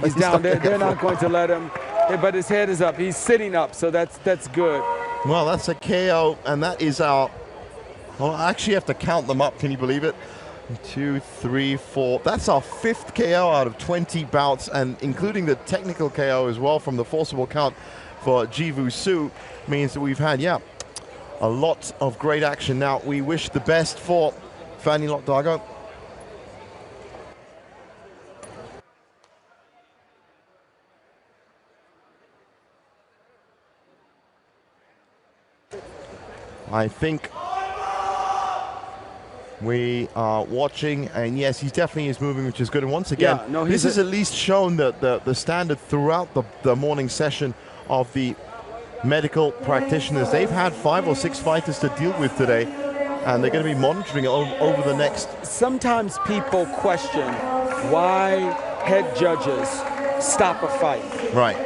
He's down there. They're not going to let him. But his head is up. He's sitting up, so that's good. Well, that's a KO, and that is our. Well, I actually have to count them up. Can you believe it? 2, 3, 4. That's our 5th KO out of 20 bouts, and including the technical KO as well from the forcible count for Wushu, means that we've had, a lot of great action. Now, we wish the best for Fanny Lotdago. I think we are watching, and yes, he definitely is moving, which is good. And once again, this has at least shown that the standard throughout the morning session of the medical practitioners. They've had 5 or 6 fighters to deal with today, and they're going to be monitoring over the next. Sometimes people question why head judges stop a fight. Right.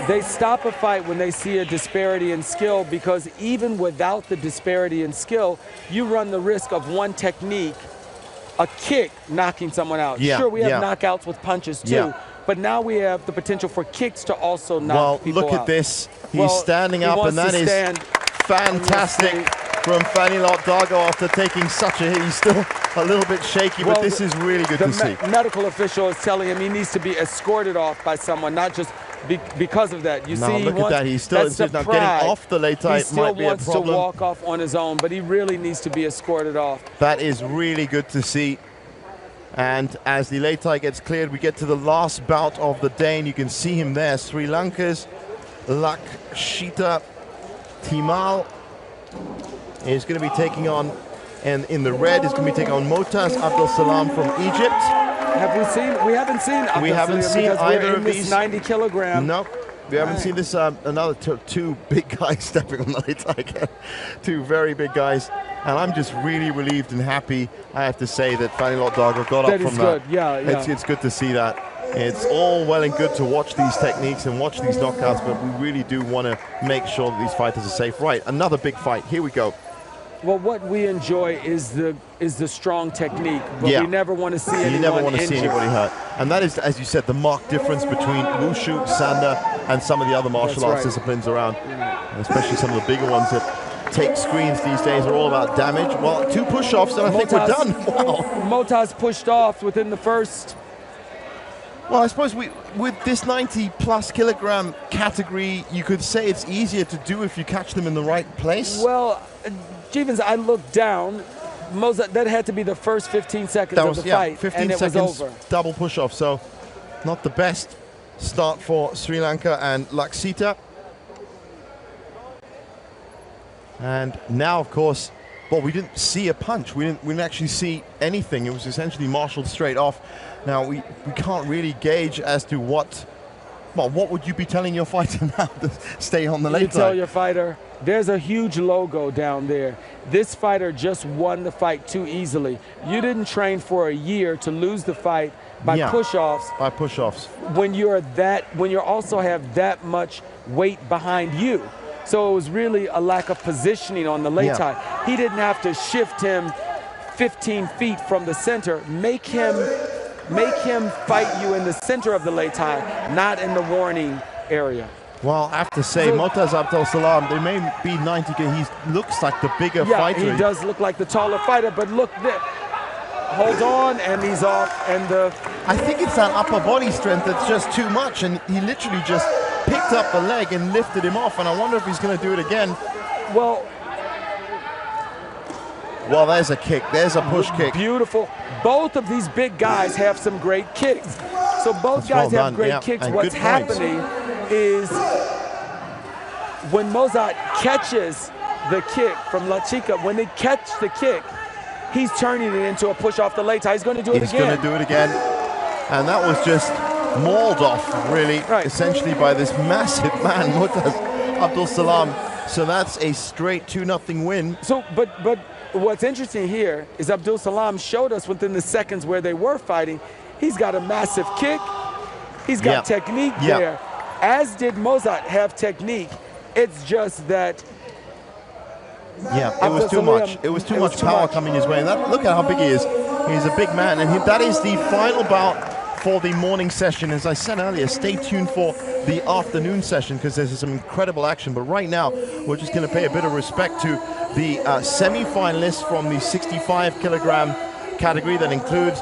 They stop a fight when they see a disparity in skill, because even without the disparity in skill, you run the risk of one technique, a kick, knocking someone out. Sure, we have knockouts with punches too, but now we have the potential for kicks to also knock people out. Well, look at this. He's standing up, and that is fantastic from Fanny Lotdago after taking such a hit. He's still a little bit shaky, but this is really good to see. The medical official is telling him he needs to be escorted off by someone, not just because of that. You see, look at that. He's still now getting off the late tie. He still wants to walk off on his own, but he really needs to be escorted off. That is really good to see. And as the late tie gets cleared, we get to the last bout of the day, and you can see him there. Sri Lanka's Lakshita Timal is going to be taking on, and in the red is going to be taking on Motaz Abdul Salam from Egypt. Have we seen? We haven't seen. We haven't seen either of these. 90 kilogram. Nope. We haven't seen this. Another two big guys stepping on the late tie again. 2 very big guys. And I'm just really relieved and happy, I have to say, that Fanny Lotdago got up from that. Yeah. It's good to see that. It's all well and good to watch these techniques and watch these knockouts, but we really do want to make sure that these fighters are safe. Right, another big fight. Here we go. Well, what we enjoy is the strong technique, but we never want to see anyone You never want to injured. see anybody hurt. And that is, as you said, the marked difference between Wushu, Sanda, and some of the other martial arts disciplines around, and especially some of the bigger ones that take screens these days are all about damage. Well, 2 push-offs, and I think we're done. Wow. Motaz pushed off within the first. Well, I suppose with this 90-plus kilogram category, you could say it's easier to do if you catch them in the right place. Well, Jevons, I looked down. Mozart, that had to be the first 15 seconds of the fight, 15 and it seconds, was over. Double push-off, so not the best start for Sri Lanka and Lakshita. And now, of course, well, we didn't see a punch. We didn't actually see anything. It was essentially marshaled straight off. Now, we can't really gauge as to what would you be telling your fighter now to stay on the late tie? You tell your fighter, there's a huge logo down there. This fighter just won the fight too easily. You didn't train for a year to lose the fight by push-offs. By push-offs. When you also have that much weight behind you. So it was really a lack of positioning on the late tie. He didn't have to shift him 15 feet from the center. Make him fight you in the center of the late tie, not in the warning area. Well, I have to say, Motaz Abdul Salam, they may be 90, he looks like the bigger fighter. He does look like the taller fighter, but look there. Hold on, and he's off. I think it's that upper body strength that's just too much, and he literally just picked up the leg and lifted him off, and I wonder if he's going to do it again. Well, there's a kick. There's a push kick. Beautiful. Both of these big guys have some great kicks. So both guys have great kicks. And what's happening is when Mozart catches the kick from Lachika, when they catch the kick, he's turning it into a push off the late tie. He's going to do it again. He's going to do it again. And that was just mauled off, really, essentially by this massive man, Motaz Abdul Salam. So that's a straight 2-0 win. So, but what's interesting here is Abdul Salam showed us within the seconds where they were fighting, he's got a massive kick, he's got technique there, as did Mozart have technique. It's just that it was too much. It was too much power coming his way. And look at how big he is. He's a big man, and that is the final bout for the morning session. As I said earlier, stay tuned for the afternoon session because there's some incredible action. But right now, we're just going to pay a bit of respect to the semi-finalists from the 65 kilogram category that includes